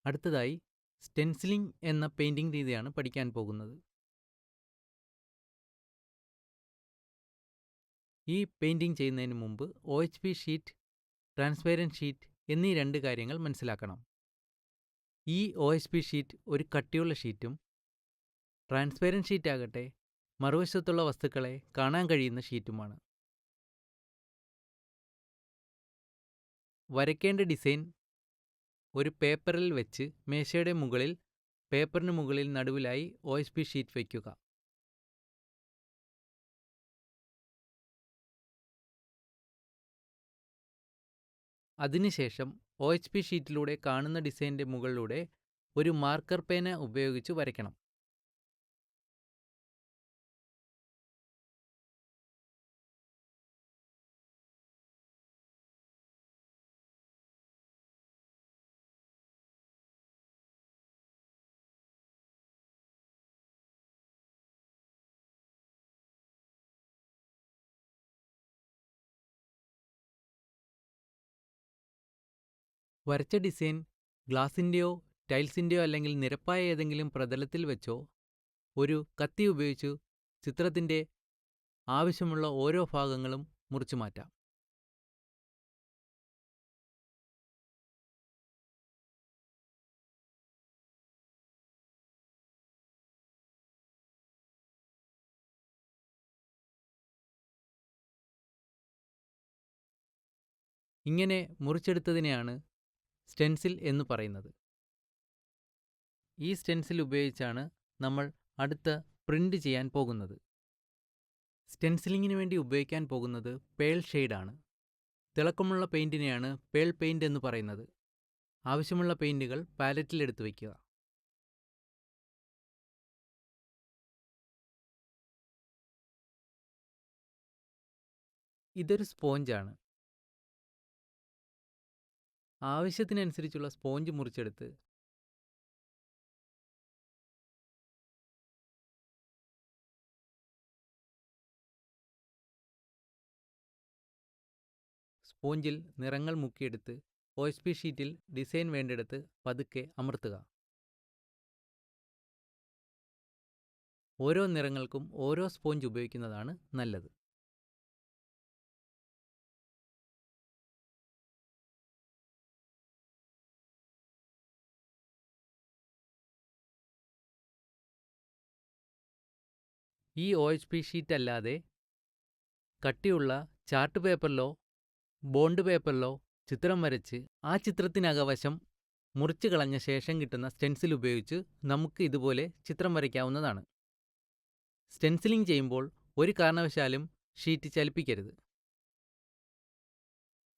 അടുത്തതായി സ്റ്റെൻസിലിംഗ് എന്ന പെയിൻറിംഗ് രീതിയാണ് പഠിക്കാൻ പോകുന്നത്. ഈ പെയിൻറിംഗ് ചെയ്യുന്നതിന് മുമ്പ് OHP ഷീറ്റ്, ട്രാൻസ്പെറൻറ്റ് ഷീറ്റ് എന്നീ രണ്ട് കാര്യങ്ങൾ മനസ്സിലാക്കണം. ഈ OHP ഷീറ്റ് ഒരു കട്ടിയുള്ള ഷീറ്റും ട്രാൻസ്പെറൻറ്റ് ഷീറ്റ് ആകട്ടെ മറുവശത്തുള്ള വസ്തുക്കളെ കാണാൻ കഴിയുന്ന ഷീറ്റുമാണ്. വരയ്ക്കേണ്ട ഡിസൈൻ ഒരു പേപ്പറിൽ വെച്ച് മേശയുടെ മുകളിൽ പേപ്പറിന് മുകളിൽ നടുവിലായി OHP ഷീറ്റ് വയ്ക്കുക. അതിനുശേഷം OHP ഷീറ്റിലൂടെ കാണുന്ന ഡിസൈൻ്റെ മുകളിലൂടെ ഒരു മാർക്കർ പേന ഉപയോഗിച്ച് വരയ്ക്കണം. വരച്ച ഡിസൈൻ ഗ്ലാസിൻ്റെയോ ടൈൽസിൻ്റെയോ അല്ലെങ്കിൽ നിരപ്പായ ഏതെങ്കിലും പ്രതലത്തിൽ വെച്ചോ ഒരു കത്തി ഉപയോഗിച്ച് ചിത്രത്തിൻ്റെ ആവശ്യമുള്ള ഓരോ ഭാഗങ്ങളും മുറിച്ചു മാറ്റാം. ഇങ്ങനെ മുറിച്ചെടുത്തതിനെയാണ് സ്റ്റെൻസിൽ എന്ന് പറയുന്നത്. ഈ സ്റ്റെൻസിൽ ഉപയോഗിച്ചാണ് നമ്മൾ അടുത്ത പ്രിൻ്റ് ചെയ്യാൻ പോകുന്നത്. സ്റ്റെൻസിലിങ്ങിന് വേണ്ടി ഉപയോഗിക്കാൻ പോകുന്നത് പേൾ ഷെയ്ഡാണ്. തിളക്കമുള്ള പെയിൻറ്റിനെയാണ് പേൾ പെയിൻറ് എന്ന് പറയുന്നത്. ആവശ്യമുള്ള പെയിൻറ്റുകൾ പാലറ്റിൽ എടുത്തു വയ്ക്കുക. ഇതൊരു സ്പോഞ്ചാണ്. ആവശ്യത്തിനനുസരിച്ചുള്ള സ്പോഞ്ച് മുറിച്ചെടുത്ത് സ്പോഞ്ചിൽ നിറങ്ങൾ മുക്കിയെടുത്ത് OHP ഷീറ്റിൽ ഡിസൈൻ വേണ്ടിടത്ത് പതുക്കെ അമർത്തുക. ഓരോ നിറങ്ങൾക്കും ഓരോ സ്പോഞ്ച് ഉപയോഗിക്കുന്നതാണ് നല്ലത്. ഈ OHP ഷീറ്റ് അല്ലാതെ കട്ടിയുള്ള ചാർട്ട് പേപ്പറിലോ ബോണ്ട് പേപ്പറിലോ ചിത്രം വരച്ച് ആ ചിത്രത്തിനകവശം മുറിച്ച് കളഞ്ഞ ശേഷം കിട്ടുന്ന സ്റ്റെൻസിൽ ഉപയോഗിച്ച് നമുക്ക് ഇതുപോലെ ചിത്രം വരയ്ക്കാവുന്നതാണ്. സ്റ്റെൻസിലിംഗ് ചെയ്യുമ്പോൾ ഒരു കാരണവശാലും ഷീറ്റ് ചലിപ്പിക്കരുത്.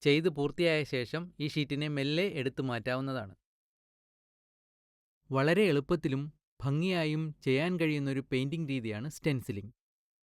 ചെയ്ത് പൂർത്തിയായ ശേഷം ഈ ഷീറ്റിനെ മെല്ലെ എടുത്തു മാറ്റാവുന്നതാണ്. വളരെ എളുപ്പത്തിലും ഭംഗിയായും ചെയ്യാൻ കഴിയുന്നൊരു പെയിൻറിംഗ് രീതിയാണ് സ്റ്റെൻസിലിംഗ്.